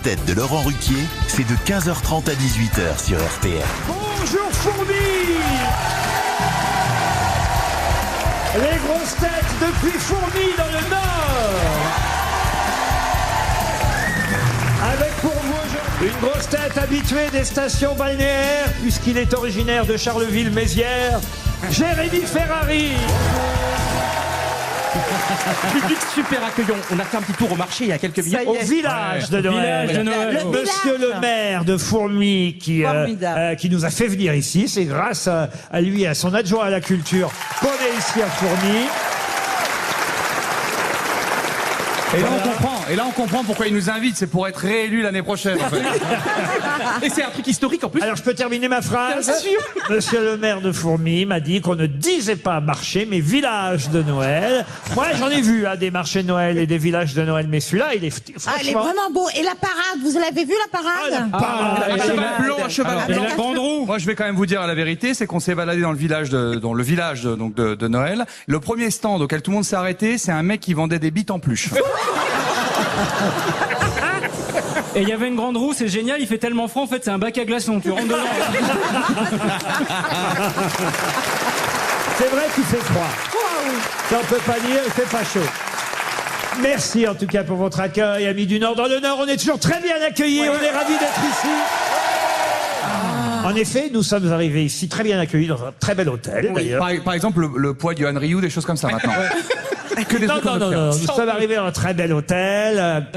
têtes de Laurent Ruquier, c'est de 15h30 à 18h sur RTL. Bonjour Fourmis. Les grosses têtes depuis Fourmis dans le Nord. Avec pour vous aujourd'hui une grosse tête habituée des stations balnéaires, puisqu'il est originaire de Charleville-Mézières, Jérémy Ferrari. Public super accueillant. On a fait un petit tour au marché il y a quelques minutes. Au village de Noël. Monsieur le maire de Fourmis qui nous a fait venir ici. C'est grâce à lui et à son adjoint à la culture qu'on est ici à Fourmis. Et là, on comprend pourquoi il nous invite, c'est pour être réélu l'année prochaine. En fait. Et c'est un truc historique en plus. Alors, je peux terminer ma phrase. Bien sûr. Monsieur le maire de Fourmis m'a dit qu'on ne disait pas marché, mais village de Noël. Moi, j'en ai vu des marchés de Noël et des villages de Noël, mais celui-là, il est franchement... Ah, il est vraiment beau. Et la parade, vous l'avez vu la parade? Un cheval blanc, un cheval Et blanc. la grande roue. Moi, je vais quand même vous dire la vérité, c'est qu'on s'est baladé dans le village de Noël. Le premier stand auquel tout le monde s'est arrêté, c'est un mec qui vendait des bites en peluche. Et il y avait une grande roue, c'est génial, il fait tellement froid, en fait c'est un bac à glaçons, tu rentres dedans. C'est vrai qu'il fait froid. Ça, on peut pas dire, il fait pas chaud. Merci en tout cas pour votre accueil, amis du Nord. Dans le Nord, on est toujours très bien accueillis, on est ravis d'être ici. En effet, nous sommes arrivés ici très bien accueillis dans un très bel hôtel d'ailleurs. Par exemple, le poids de Yohan Ryu, des choses comme ça maintenant. Que des trucs comme ça. Non. Nous sommes arrivés dans un très bel hôtel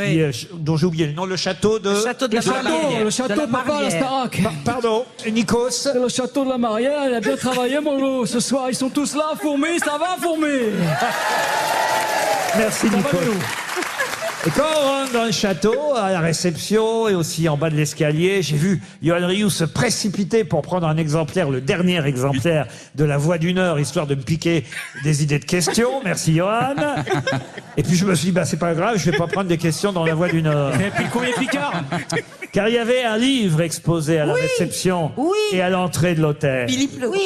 dont j'ai oublié le nom, le château de... Le château de la Marière. Le château de papa, la Starac. Pardon, Nikos. C'est le château de la Marière, il a bien travaillé mon loup. Ce soir, ils sont tous là, Fourmis, ça va Fourmis? Merci Ça va, Nikos. le loup. Et quand on rentre dans le château, à la réception et aussi en bas de l'escalier, j'ai vu Yohan Ryu se précipiter pour prendre un exemplaire, le dernier exemplaire de La Voix du Nord, histoire de me piquer des idées de questions. Merci Yohan. Et puis je me suis dit, c'est pas grave, je vais pas prendre des questions dans La Voix du Nord. Et puis le courrier Picard. Car il y avait un livre exposé à la réception et à l'entrée de l'hôtel. Philippe le Grand.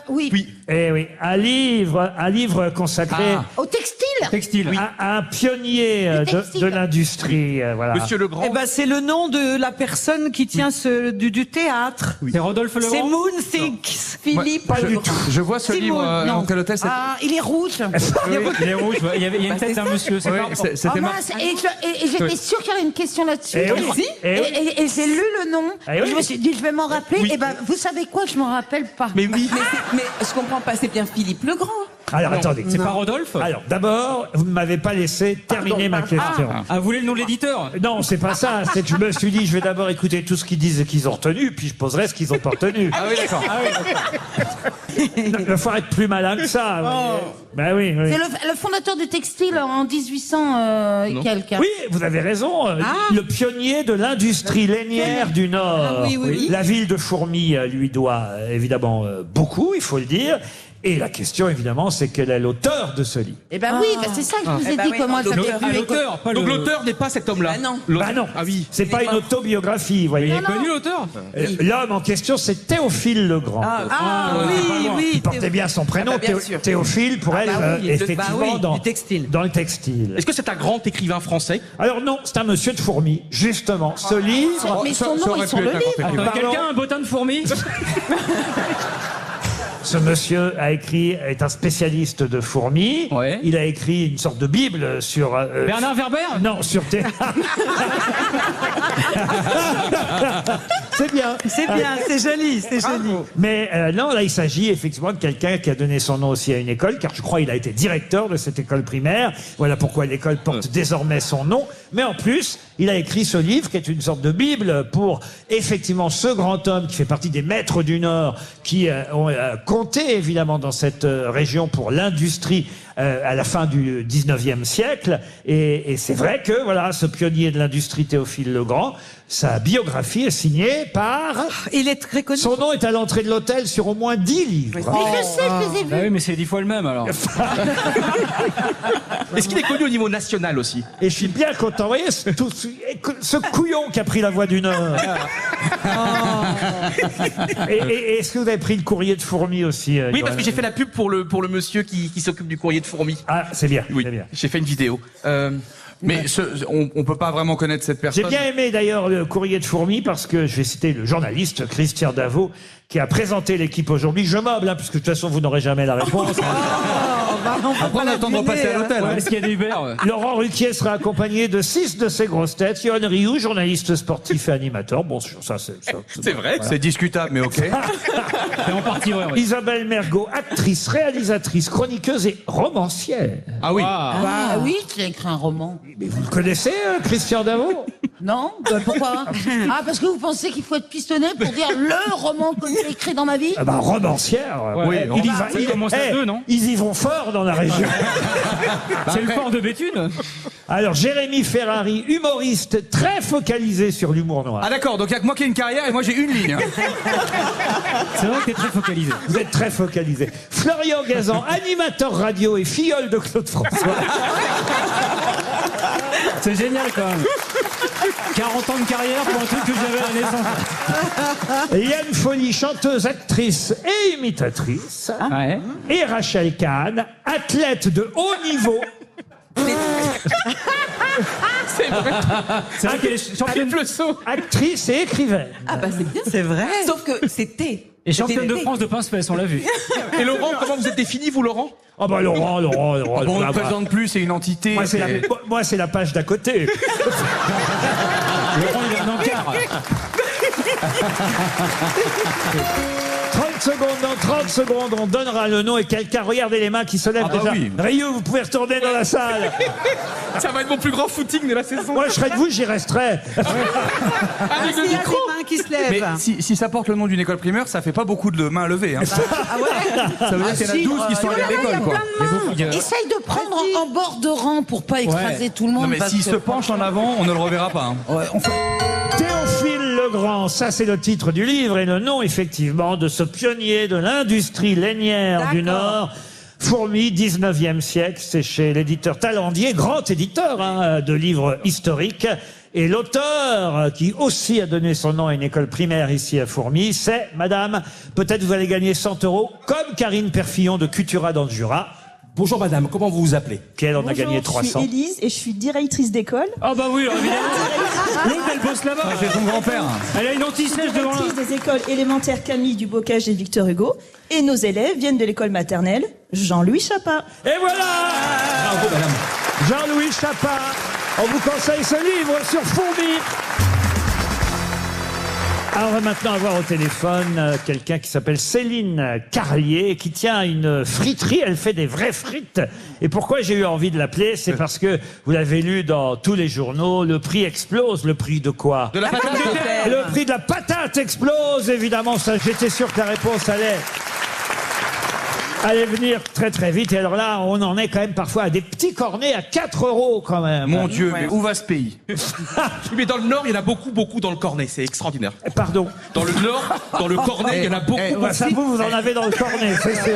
Oui. Eh oui, un livre consacré Au textile. Textile. à un pionnier de l'industrie. Voilà. Monsieur Legrand. Eh ben, c'est le nom de la personne qui tient du théâtre. C'est Rodolphe C'est Legrand. Moonthix. Philippe. Pas du tout. Je vois ce livre dans quel hôtel c'est. Ah, il est rouge. Oui, il est rouge, il y a une tête d'un monsieur. C'est Oui, pas... Oh c'était mince, et j'étais sûre qu'il y avait une question là-dessus. Eh oui. Et j'ai lu le nom. Eh oui. Je me suis dit, je vais m'en rappeler. Et ben, vous savez quoi, je m'en rappelle pas. Mais oui. Mais je comprends pas, c'est bien Philippe le Grand. Alors attendez. C'est pas Rodolphe? Alors d'abord, vous ne m'avez pas laissé terminer ma question. Ah, vous voulez le nom de l'éditeur? Non, c'est pas ça. C'est que je me suis dit, je vais d'abord écouter tout ce qu'ils disent et qu'ils ont retenu, puis je poserai ce qu'ils ont pas retenu. Ah oui, d'accord. Il va falloir être plus malin que ça. Ben oui. C'est le fondateur du textile en 1800 et quelques. Oui, vous avez raison. Le pionnier de l'industrie lainière du Nord. Ah oui. La ville de Fourmis lui doit évidemment beaucoup, il faut le dire. Et la question, évidemment, c'est quel est l'auteur de ce livre? Eh ben oui, c'est ça que je vous ai dit, que moi j'avais vu. L'auteur, pas Donc le... l'auteur n'est pas cet homme-là. Ah non. Bah non, Ah oui. c'est pas une autobiographie, vous voyez. Il est connu l'auteur? L'homme en question, c'est Théophile Legrand. Oui. Il portait bien son prénom, Ah bah, bien sûr. Théophile, pour elle, effectivement, du textile. dans le textile. Est-ce que c'est un grand écrivain français? Alors non, c'est un monsieur de Fourmis, justement. Ce livre... Mais son nom est sur le livre. Pardon. Quelqu'un a un bottin de fourmi? Ce monsieur est un spécialiste de fourmis. Ouais. Il a écrit une sorte de Bible sur... Bernard Werber? Non, sur... C'est bien. C'est bien, c'est joli, c'est joli. Mais non, là, il s'agit effectivement de quelqu'un qui a donné son nom aussi à une école, car je crois qu'il a été directeur de cette école primaire. Voilà pourquoi l'école porte désormais son nom. Mais en plus, il a écrit ce livre qui est une sorte de Bible pour effectivement ce grand homme qui fait partie des maîtres du Nord, qui ont compté évidemment dans cette région pour l'industrie à la fin du 19e siècle. Et c'est vrai que voilà, ce pionnier de l'industrie Théophile Legrand, sa biographie est signée par... Il est très connu. Son nom est à l'entrée de l'hôtel sur au moins 10 livres. Mais je sais, je les ai Bah vus. oui, mais c'est 10 fois le même alors. Est-ce qu'il est connu au niveau national aussi? Et je suis bien content. Vous voyez, ce couillon qui a pris la Voix du Nord. Et est-ce que vous avez pris le courrier de Fourmis aussi. Oui, parce que j'ai fait la pub pour le monsieur qui s'occupe du courrier de fourmis. Ah, c'est bien. Oui, C'est bien. j'ai fait une vidéo. Mais on peut pas vraiment connaître cette J'ai personne. bien aimé d'ailleurs le courrier de fourmis parce que je vais citer le journaliste Christian Davot qui a présenté l'équipe aujourd'hui. Je meuble, puisque de toute façon vous n'aurez jamais la réponse. Après, on attend de repasser à l'hôtel. Est-ce qu'il y a des Uber Laurent Ruquier sera accompagné de 6 de ses grosses têtes. Yoann Rioux, journaliste sportif et animateur. Bon, ça c'est... C'est vrai. C'est discutable, mais ok. C'est en partie vrai. Oui. Isabelle Mergot, actrice, réalisatrice, chroniqueuse et romancière. Ah oui. Ah oui, tu as écrit un roman. Mais vous le connaissez, Christian Davot? Non, pourquoi? Ah, parce que vous pensez qu'il faut être pistonné pour dire le roman que j'ai écrit dans ma vie? Ah bah, romancière. Oui, Il y ça commence à deux, non? Ils y vont fort dans la région. C'est le port de Béthune. Alors, Jérémy Ferrari, humoriste très focalisé sur l'humour noir. Ah d'accord, donc il y a que moi qui ai une carrière et moi j'ai une ligne. C'est vrai que t'es très focalisé. Vous êtes très focalisé. Florian Gazan, animateur radio et filleul de Claude François. C'est génial quand même. 40 ans de carrière pour un truc que j'avais à la naissance. Yann Folly, chanteuse, actrice et imitatrice. Ouais. Et Rachel Kahn, athlète de haut niveau. C'est vrai qu'elle est championne, Le saut. Actrice et écrivaine. Ah bah c'est bien. C'est vrai. Sauf que c'était. et championne de France de pince-fesse, on l'a vu. Et Laurent, comment vous êtes défini, vous, Laurent? Oh bah Laurent. Bon, on ne bah, présente plus, c'est une entité. moi, c'est la page d'à côté. Laurent, il est un encart. 30 secondes, dans 30 secondes, on donnera le nom et quelqu'un, regardez les mains qui se lèvent Ah bah déjà. oui. Ryu, vous pouvez retourner dans la salle. Ça va être mon plus grand footing de la saison. Moi, je serais de vous, j'y resterais. Avec le Il y a micro. des mains qui se lèvent. Mais si ça porte le nom d'une école primaire, ça fait pas beaucoup de mains levées. Hein. Ah ouais. Ça veut dire qu'il y en a 12 qui sont allés à l'école, quoi. Essaye de prendre en bord de rang pour pas écraser tout le monde. Non mais parce s'il que- se penche en avant, on ne le reverra pas. Hein. Théophile Legrand, ça c'est le titre du livre et le nom effectivement de ce pionnier de l'industrie lainière du Nord. Fourmi, 19e siècle, c'est chez l'éditeur Talandier, grand éditeur de livres historiques. Et l'auteur, qui aussi a donné son nom à une école primaire ici à Fourmi, c'est, madame, peut-être vous allez gagner 100 €, comme Karine Perfillon de Cultura dans le Jura, Bonjour madame, comment vous vous appelez? qu'elle en a gagné Je 300. suis Élise et je suis directrice d'école. Ah bah oui, évidemment. L'autre, elle bosse là-bas. C'est son grand-père. Elle a une anti-sèche devant là. Directrice des écoles élémentaires Camille du Bocage et Victor Hugo. Et nos élèves viennent de l'école maternelle Jean-Louis Chapin. Et voilà Bravo madame. Jean-Louis Chapin, on vous conseille ce livre sur Fourmi. Alors, on va maintenant avoir au téléphone quelqu'un qui s'appelle Céline Carlier, qui tient une friterie. Elle fait des vraies frites. Et pourquoi j'ai eu envie de l'appeler? C'est parce que, vous l'avez lu dans tous les journaux, le prix explose. Le prix de quoi? De la patate. Le prix de la patate explose, évidemment. Ça, j'étais sûr que la réponse allait venir très très vite. Et alors là, on en est quand même parfois à des petits cornets à 4 € quand même. Mon Dieu, mais où va ce pays? Mais dans le Nord, il y en a beaucoup dans le Cornet, c'est extraordinaire. Pardon. Dans le Nord, dans le Cornet, il y en a beaucoup. Bah, ça, vous en avez dans le cornet, c'est sûr.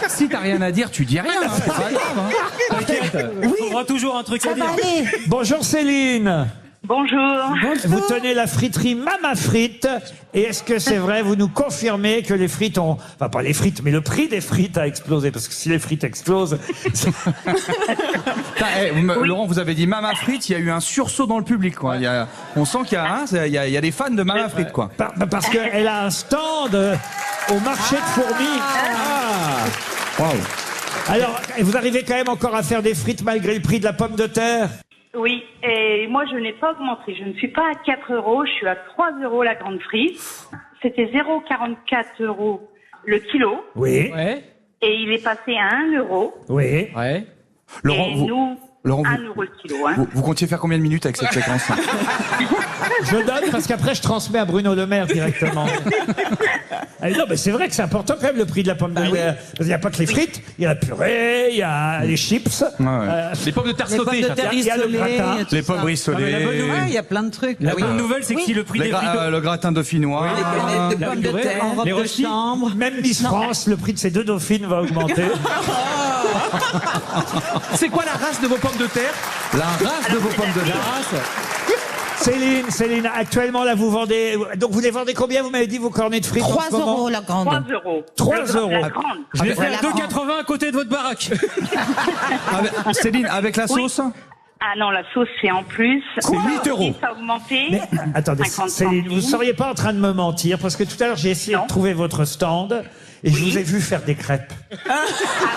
Si t'as rien à dire, tu dis rien. Hein, c'est pas grave. Hein. T'inquiète. On aura toujours un truc à Ça dire. va aller. Bonjour Céline. Bonjour. Vous tenez la friterie Mama Frites. Et est-ce que c'est vrai, vous nous confirmez que les frites ont... Enfin, pas les frites, mais le prix des frites a explosé. Parce que si les frites explosent... Laurent, vous avez dit Mama Frites, il y a eu un sursaut dans le public. Quoi. On sent qu'il y a, il y a des fans de Mama Frites. Quoi. Parce qu'elle a un stand au marché de Fourmi. Waouh. Alors, vous arrivez quand même encore à faire des frites malgré le prix de la pomme de terre? Oui, et moi je n'ai pas augmenté. Je ne suis pas à 4 €, je suis à 3 € la grande frite. C'était 0,44 € le kilo. Oui. Ouais. Et il est passé à 1 €. Oui. Ouais. Laurent, et vous, nous, Laurent, 1 € le kilo. Hein. vous comptiez faire combien de minutes avec cette séquence? Je donne parce qu'après je transmets à Bruno Le Maire directement. Ah, non, mais c'est vrai que c'est important quand même le prix de la pomme de terre. Parce qu'il n'y a pas que les frites, il y a la purée, il y a les chips. Les pommes de terre Les pommes sautées, de ça terre il y a le rissolées. gratin. tout Les ça. pommes rissolées. la bonne Ouais, il y a plein de trucs. La Oui. bonne nouvelle, c'est que si le prix des frites... Le gratin dauphinois. Les canettes de la pommes de purée, terre en robe les de rôtis. chambre. Même Miss France, le prix de ces 2 dauphines va augmenter. C'est quoi la race de vos pommes de terre? La race de vos pommes de terre. Céline, actuellement, là, vous vendez... Donc, vous les vendez combien, vous m'avez dit, vos cornets de frites 3 en ce moment euros la grande. 3 euros. 3 euros. La grande. Je vais faire la 2,80 à côté de votre baraque. Céline, avec la sauce Ah non, la sauce, c'est en plus. C'est 8 euros. Ça a augmenté. Mais, attendez, 50 Céline, vous ne centimes. seriez pas en train de me mentir, parce que tout à l'heure, j'ai essayé Non. de trouver votre stand, et je vous ai vu faire des crêpes. Ah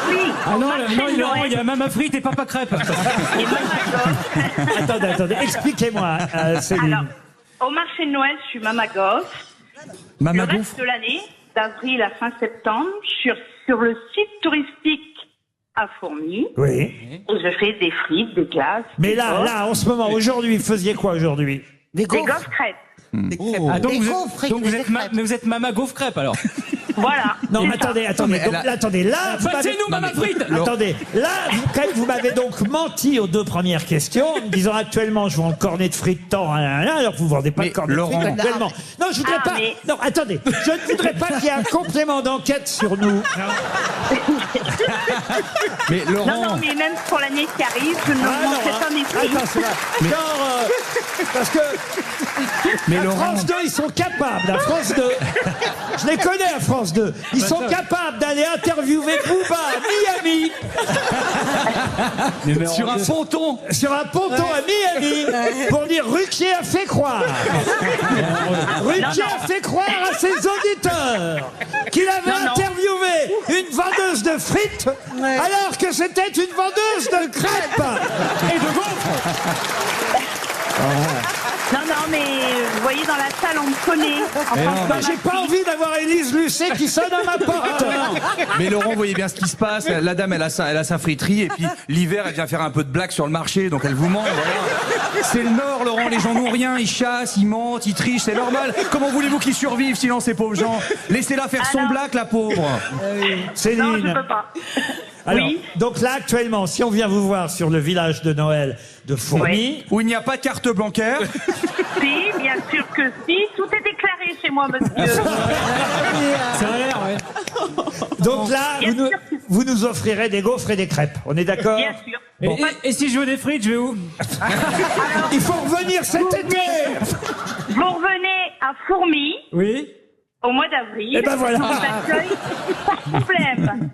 oui. Ah non, marché non, de Laurent, Noël il y a Mama Frite et Papa Crêpe. et Mama Goff. Attendez, expliquez-moi, Céline. Alors, au marché de Noël, je suis Mama Goff. Mama Le Gouf. reste de l'année, d'avril à fin septembre, je suis sur le site touristique à Fourmi. Oui. Et je fais des frites, des glaces. Mais des là, gaufres. en ce moment, aujourd'hui, vous faisiez quoi aujourd'hui? Des Des gaufres. gaufres crêpes. Ah, donc Des vous gaufres, êtes, donc vous des êtes, crêpes. mais vous êtes Mama Gaufre Crêpe alors. Voilà. Non, mais C'est ça. attendez. mais Donc, elle a- là, attendez, là, vous m'avez- Passez-nous Mama Frite. Attendez, là, quand même, vous m'avez donc menti aux 2 premières questions, en me disant actuellement, je vends le cornet de frites tant, alors que vous vendez pas Mais le cornet Laurent- de frites actuellement. Non, je voudrais Ah, pas. mais- Non, attendez, je ne voudrais pas qu'il y ait un complément d'enquête sur nous. Mais Non, Laurent, non, mais même pour l'année qui arrive, je ne Ah, non, manquerai pas mes prix. Attends, c'est vrai. Genre, parce que mais à Laurent, France 2, ils sont capables. À France 2, je les connais à France 2. Ils sont capables d'aller interviewer Booba à Miami, sur un ponton. sur un ponton à Miami, pour dire Ruquier a fait croire. Ruquier a fait croire à ses auditeurs qu'il avait Non, non. interviewé une vendeuse de frites, alors que c'était une vendeuse de crêpes et de gaufres. Non, non, mais vous voyez, dans la salle, on me connaît. Enfin, Bah, j'ai pas envie d'avoir Élise Lucet qui sonne à ma porte. Mais Laurent, vous voyez bien ce qui se passe. La dame, elle a sa friterie, et puis l'hiver, elle vient faire un peu de blague sur le marché, donc elle vous ment. Voilà. C'est le Nord, Laurent. Les gens n'ont rien, ils chassent, ils mentent, ils trichent, c'est normal. Comment voulez-vous qu'ils survivent sinon ces pauvres gens? Laissez-la faire son Alors- blague, la pauvre. Céline. non, je peux pas. Alors, Oui. donc là, actuellement, si on vient vous voir sur le village de Noël de Fourmi, Où il n'y a pas de carte bancaire. Si, bien sûr que si. Tout est déclaré chez moi, monsieur. Ça a l'air, ouais. donc là, Bien sûr. vous nous offrirez des gaufres et des crêpes. On est d'accord? Bien sûr. Et si je veux des frites, je vais où? Il faut revenir cet été. Vous revenez à Fourmi Oui. au mois d'avril. Eh ben voilà. On vous accueille sans problème.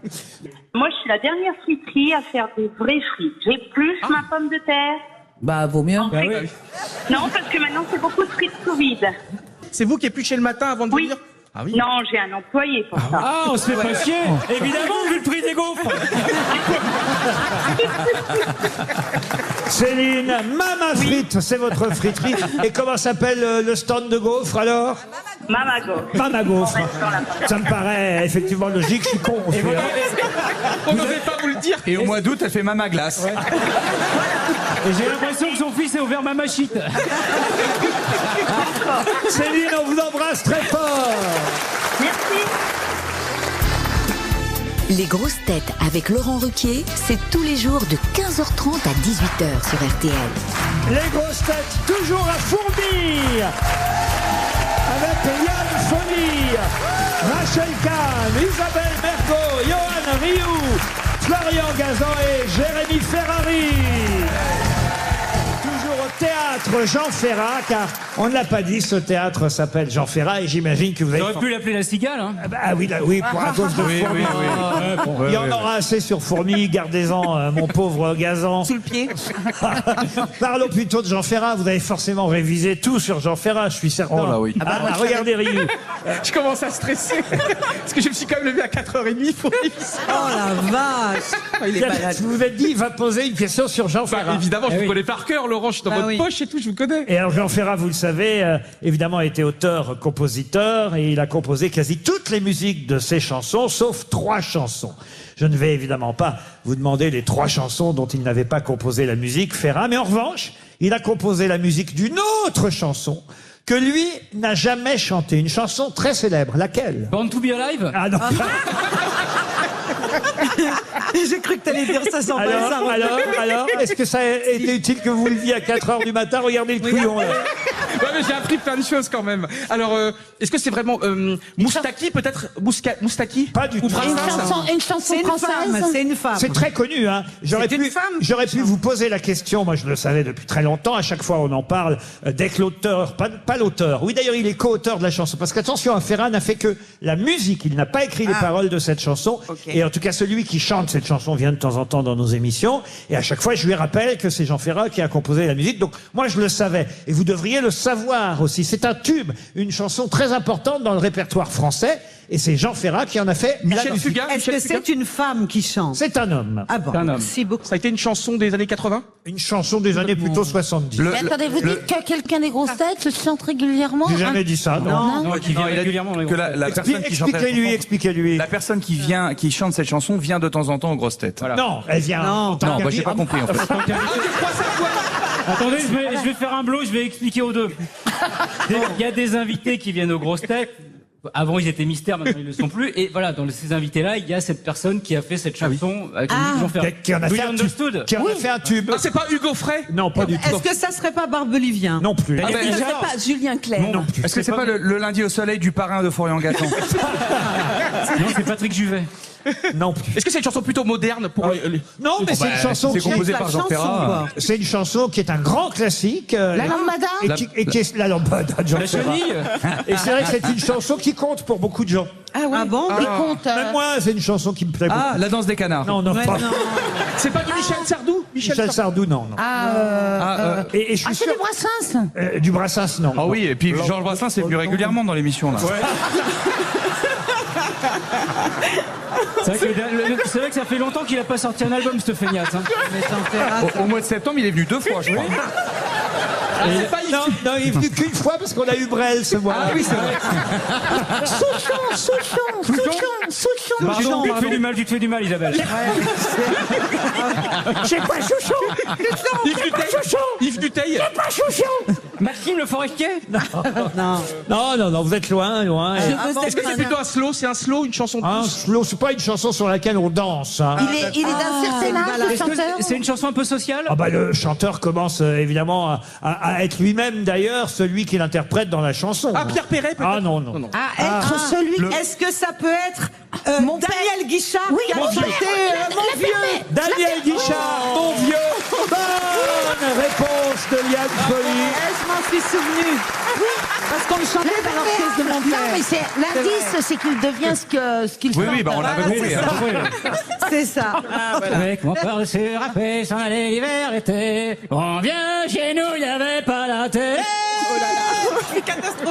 Moi, je suis la dernière friterie à faire des vraies frites. J'ai plus ma pomme de terre. Bah, vaut mieux. Bah oui. Non, parce que maintenant, c'est beaucoup de frites sous vide. C'est vous qui épluchez le matin avant de Oui. venir? Ah oui. Non, j'ai un employé pour ça. Ah, on se fait pas chier. Évidemment, vu le prix des gaufres. Céline, Mama Frites, c'est votre friterie. Et comment s'appelle le stand de gaufres alors? Mama Goff. Mama Gaufre. On reste dans la- Ça me paraît effectivement logique, je suis con. aussi, hein. On n'osait pas vous le dire. Et au mois d'août, elle fait Mama Glace. Et j'ai l'impression que son fils est ouvert ma machite. Céline, on vous embrasse très fort. Merci. Les grosses têtes avec Laurent Ruquier, c'est tous les jours de 15h30 à 18h sur RTL. Les grosses têtes, toujours à Fourmi, avec Yann Folie, Rachel Kahn, Isabelle Mergo, Johan Rioux, Florian Gazan et Jérémy Ferrari. Toujours au théâtre Jean Ferrat, car on ne l'a pas dit, ce théâtre s'appelle Jean Ferrat, et j'imagine que vous avez... J'aurais pu l'appeler la cigale, hein. Ah oui, là, oui, pour à cause de Fourmi. Il y en aura assez sur Fourmi, gardez-en, mon pauvre Gazan. Sous le pied. Parlons plutôt de Jean Ferrat. Vous avez forcément révisé tout sur Jean Ferrat, je suis certain. Oh là oui. Regardez Ryu. Je commence à stresser. Parce que je me suis quand même levé à 4h30 pour réviser. Oh la vache. Il est malade. Vous vous êtes dit, il va poser une question sur Jean Bah, Ferrat. évidemment, je Eh vous oui. connais par cœur, Laurent. Je suis dans Bah votre oui. poche et tout, je vous connais. Et alors Jean Ferrat, vous le savez, évidemment a été auteur-compositeur et il a composé quasi toutes les musiques de ses chansons, sauf 3 chansons. Je ne vais évidemment pas vous demander les 3 chansons dont il n'avait pas composé la musique, Ferrat, mais en revanche, il a composé la musique d'une autre chanson que lui n'a jamais chantée, une chanson très célèbre. Laquelle? Born to be alive. Ah non. J'ai cru que t'allais dire ça sans Alors, ça. est-ce que ça a été utile que vous le disiez à 4h du matin? Regardez le couillon, là. Ouais, mais j'ai appris plein de choses quand même. Alors, est-ce que c'est vraiment Moustaki, peut-être Moustaki? Pas du tout. Une chanson française. C'est une femme. C'est très connu, hein. J'aurais pu vous poser la question, moi je le savais depuis très longtemps, à chaque fois on en parle, dès que l'auteur, pas l'auteur, oui d'ailleurs il est co-auteur de la chanson, parce qu'attention, Ferrat n'a fait que la musique, il n'a pas écrit les paroles de cette chanson, et en tout cas celui qui chante cette chanson vient de temps en temps dans nos émissions, et à chaque fois je lui rappelle que c'est Jean Ferrat qui a composé la musique, donc moi je le savais, et vous devriez le savoir aussi, c'est un tube, une chanson très importante dans le répertoire français, et c'est Jean Ferrat qui en a fait la musique. Fugain. Est-ce que c'est une femme qui chante? C'est un homme. Ah bon, C'est un homme. merci beaucoup. Ça a été une chanson des années 80? Une chanson des années plutôt 70. Mais attendez, vous dites que quelqu'un des grosses têtes chante régulièrement? J'ai jamais dit ça, non. Non, qui vient régulièrement. Que la personne qui chante Expliquez-lui. la personne qui chante cette chanson vient de temps en temps aux grosses têtes. Voilà. Non, elle vient. Non. Non, j'ai pas compris en fait. Attendez, je vais faire un blow, je vais expliquer aux deux. Il y a des invités qui viennent aux grosses têtes. Avant, ils étaient mystères, maintenant ils ne le sont plus. Et voilà, dans ces invités-là, il y a cette personne qui a fait cette chanson avec la musique Jean Ferrat. Qui en a fait un tube. Qui en a fait un tube. Ah, c'est pas Hugo Frey? Non, pas du tout. Est-ce que ça serait pas Barbelivien? Non plus. Ah, Est-ce que c'est pas Julien Clerc? Non plus. Est-ce que c'est pas le lundi au soleil du parrain de Florian Gazan? Non, c'est Patrick Juvet. Non plus. Est-ce que c'est une chanson plutôt moderne pour Non, mais c'est une chanson C'est qui composé la par Jean chanson, Ferrat. quoi. c'est une chanson qui est un grand classique. La lambada? Et qui est la lambada de Jean La Ferrat. chenille. Et c'est vrai que c'est une chanson qui compte pour beaucoup de gens. Ah bon? Il compte. Même moi, c'est une chanson qui me plaît beaucoup. Ah, la danse des canards. Non, non, Ouais, pas. non. C'est pas du Michel Sardou? Michel Sardou, non, non. Et je suis C'est sûr. du Brassens. Du Brassens, non. Ah oui, et puis Georges Brassens c'est venu régulièrement dans l'émission là. C'est vrai que ça fait longtemps qu'il a pas sorti un album, ce feignasse. Hein. Au mois de septembre, il est venu 2 fois, je crois. Non, il est venu qu'une fois parce qu'on a eu Brel ce mois. Ah oui, c'est vrai. Souchon. Pardon, tu te fais du mal, Isabelle. C'est pas Chouchon. Yves Duteil? Pas Chouchon. Maxime le Forestier. Non, vous êtes loin. Est-ce que c'est plutôt un slow? C'est un slow, une chanson Un douce? slow, c'est pas une chanson sur laquelle on danse. Hein. Il est d'un certain âge, le Est-ce que chanteur. c'est une chanson un peu sociale? Ah bah le chanteur commence évidemment à être lui-même d'ailleurs celui qui l'interprète dans la chanson. Ah, Pierre Perret, peut-être? Ah non. À être celui. Est-ce que ça peut être Mon Daniel Guichard Oui, qui a mon chanté vieux. Mon vieux? Daniel Guichard, mon vieux. Bonne réponse de Liane Folie. Je m'en suis souvenu. Parce qu'on le chantait dans l'orchestre de mon Non, père. mais c'est l'indice, c'est qu'il devient ce qu'il Oui, chante. oui, bah on l'avait compris. C'est ça. Avec mon père de surapé, s'en allait l'hiver, l'été. On vient chez nous, il n'y avait pas la télé.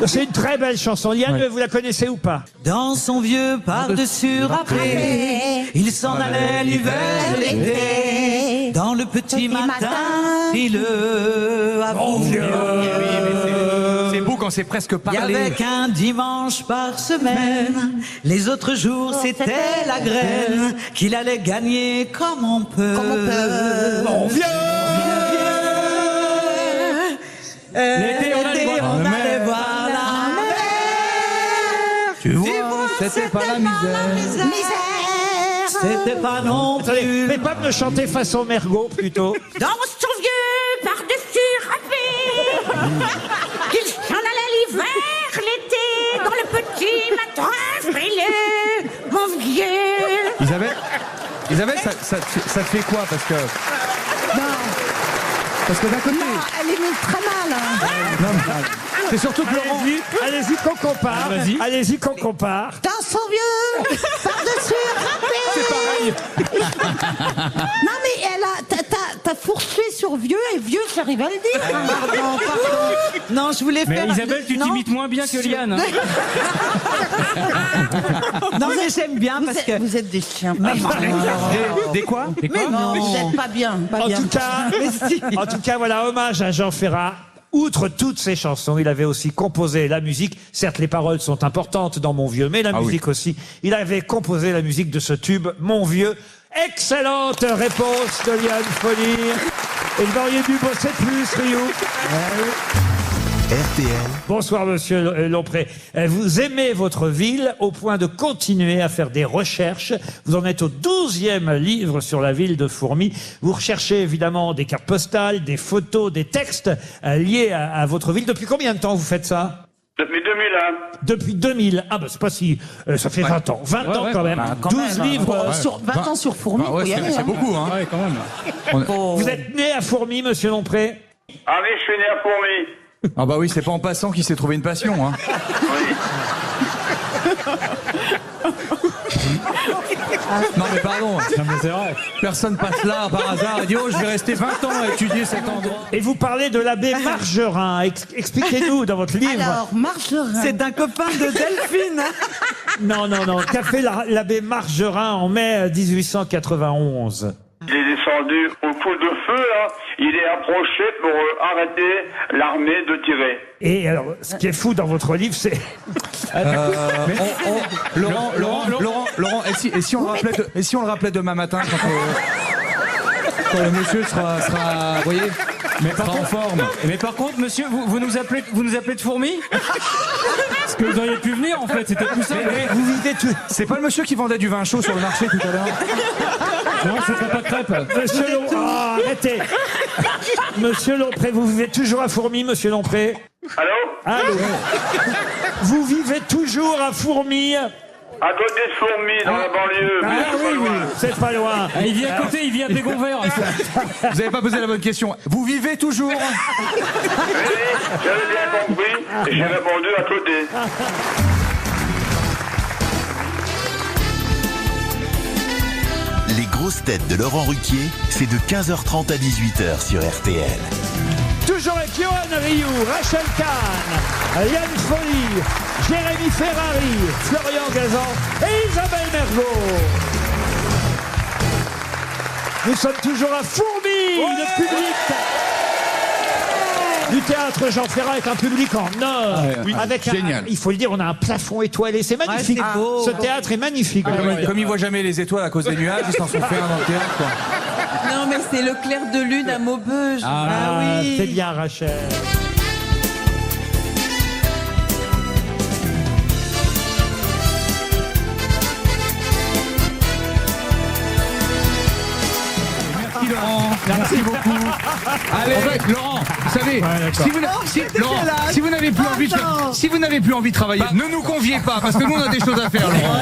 C'est une très belle chanson. Liane, vous la connaissez ou pas? Dans son vieux par-dessus râpé, il s'en allait l'hiver, l'été. Dans le petit matin, frileux, à mon vieux. C'est beau quand c'est presque Il y parlé. avait qu'un dimanche par semaine. Les autres jours, c'était la graine qu'il allait gagner comme on peut. Mon vieux. L'été, on allait voir la mer. Tu vois, c'était pas la misère. C'était pas non Attendez, plus. mais pas me chanter façon Mergot plutôt. Dans son vieux par-dessus râpé, qu'il s'en allait l'hiver, l'été, dans le petit matin frileux, mon vieux. Isabelle, ça te fait quoi? Parce que d'un côté, Elle est mise très mal. Hein. c'est surtout que Laurent. Allez-y qu'on compare. Vas-y. Allez-y qu'on compare. Dans son vieux par-dessus râpé. C'est pareil. Non mais t'as fourché sur vieux et vieux, j'arrive à le dire. Pardon. Non, je voulais Mais faire. Isabelle, tu Non. t'imites moins bien que Liane. Hein. Non, mais j'aime bien parce que. Vous êtes des chiens. Des quoi? Et quoi? Non. Vous êtes pas bien. En tout cas, voilà, hommage à Jean Ferrat. Outre toutes ses chansons, il avait aussi composé la musique. Certes, les paroles sont importantes dans Mon Vieux, mais la musique aussi. Il avait composé la musique de ce tube, Mon Vieux. Excellente réponse de Liane Folie. Et vous auriez dû bosser plus, Ryu. RTL, Bonsoir Monsieur Lompré. Vous aimez votre ville au point de continuer à faire des recherches. Vous en êtes au 12e livre sur la ville de Fourmies. Vous recherchez évidemment des cartes postales, des photos, des textes liés à votre ville. Depuis combien de temps vous faites ça? Depuis 2001. Depuis 2000. Ah bah c'est pas si... ça fait 20 ans. 20 ans quand même. Bah, quand 12 même, livres. Sur 20 ans sur Fourmies, faut y aller, c'est hein. beaucoup, hein. Ouais, quand même. Vous êtes né à Fourmies, Monsieur Lompré? Ah oui, je suis né à Fourmies. Ah bah oui, c'est pas en passant qu'il s'est trouvé une passion, hein. Oui. Non mais pardon, Non, mais c'est vrai. personne passe là par hasard et dit oh je vais rester 20 ans à étudier cet endroit. Et vous parlez de l'abbé Margerin. Expliquez-nous dans votre livre. Alors, Margerin. C'est un copain de Delphine. Non, qu'a fait l'abbé Margerin en mai 1891? Il est descendu au coup de feu, là. Il est approché pour arrêter l'armée de tirer. Et alors, ce qui est fou dans votre livre, c'est... Laurent, et si on le rappelait demain matin quand le monsieur sera vous voyez, sera en forme. Mais par contre, monsieur, vous nous appelez de Fourmis? Parce que vous auriez pu venir, en fait, c'était plus simple. Vous vivez tout... C'est pas le monsieur qui vendait du vin chaud sur le marché tout à l'heure? Non, c'était pas de crêpes. Monsieur Lompré... Oh, arrêtez. Monsieur Lompré, vous vivez toujours à Fourmies, monsieur Lompré? Allô? Vous vivez toujours à Fourmies? À côté de Fourmies, dans la banlieue. Ah mais c'est pas oui, loin. c'est pas loin. Ah, il vit à côté, il vit à Bégonvert. Vous avez pas posé la bonne question. Vous vivez toujours? Oui, j'avais bien compris. Et j'ai répondu à côté. les grosses têtes de Laurent Ruquier, c'est de 15h30 à 18h sur RTL. Toujours avec Johan Rioux, Rachel Kahn, Yann Folly, Jérémy Ferrari, Florian Gazan et Isabelle Mergo. Nous sommes toujours à Fourmies, le public du théâtre Jean Ferrat est un public en or. Avec génial. Il faut le dire, on a un plafond étoilé, c'est magnifique. c'est beau. Ce théâtre est magnifique. Comme il voit jamais les étoiles à cause des nuages, ils s'en sont fait un dans le théâtre, quoi. Non, mais c'est le clair de lune à Maubeuge. Ah, oui. c'est bien, Rachel. Merci Laurent, merci beaucoup. Allez, en fait, Laurent, vous savez, si vous n'avez plus envie de faire, si vous n'avez plus envie de travailler, ne nous conviez pas, parce que nous on a des choses à faire, Laurent.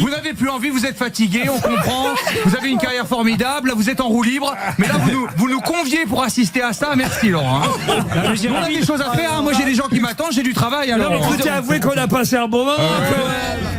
Vous n'avez plus envie, vous êtes fatigué, on comprend. Vous avez une carrière formidable, vous êtes en roue libre, mais là vous nous conviez pour assister à ça. Merci Laurent. On a des choses à faire. Moi j'ai des gens qui m'attendent, j'ai du travail. Alors. Écoutez, avouez qu'on a passé un bon moment quand même.